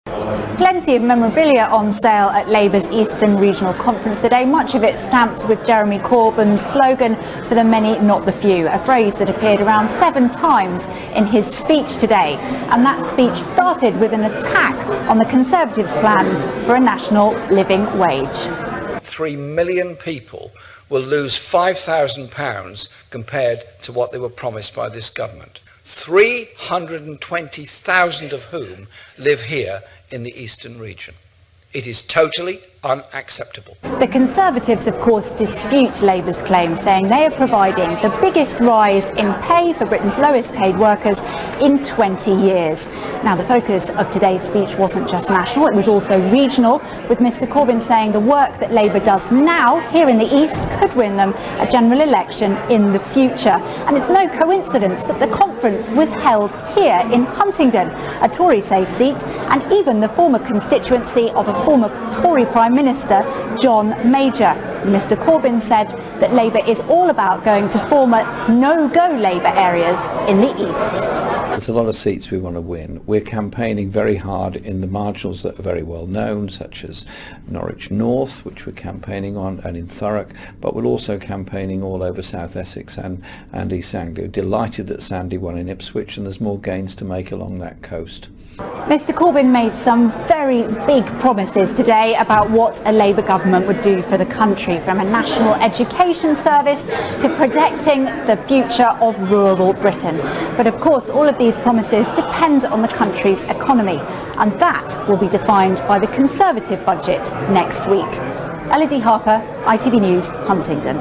Plenty of memorabilia on sale at Labour's Eastern Regional Conference today, much of it stamped with Jeremy Corbyn's slogan, "For the many, not the few," a phrase that appeared around 7 times in his speech today. And that speech started with an attack on the Conservatives' plans for a national living wage. 3 million people will lose £5,000 compared to what they were promised by this government. 320,000 of whom live here in the Eastern region. It is totally unacceptable. The Conservatives, of course, dispute Labour's claim, saying they are providing the biggest rise in pay for Britain's lowest paid workers in 20 years. Now, the focus of today's speech wasn't just national, it was also regional, with Mr Corbyn saying the work that Labour does now here in the East could win them a general election in the future. And it's no coincidence that the conference was held here in Huntingdon, a Tory safe seat, and even the former constituency of a former Tory Prime Minister, John Major. Mr Corbyn said that Labour is all about going to former no-go Labour areas in the East. There's a lot of seats we want to win. We're campaigning very hard in the marginals that are very well known, such as Norwich North, which we're campaigning on, and in Thurrock, but we're also campaigning all over South Essex and East Anglia. Delighted that Sandy won in Ipswich, and there's more gains to make along that coast. Mr Corbyn made some very big promises today about what a Labour government would do for the country, from a national education service to protecting the future of rural Britain. But of course, all of these promises depend on the country's economy, and that will be defined by the Conservative budget next week. Elodie Harper, ITV News, Huntingdon.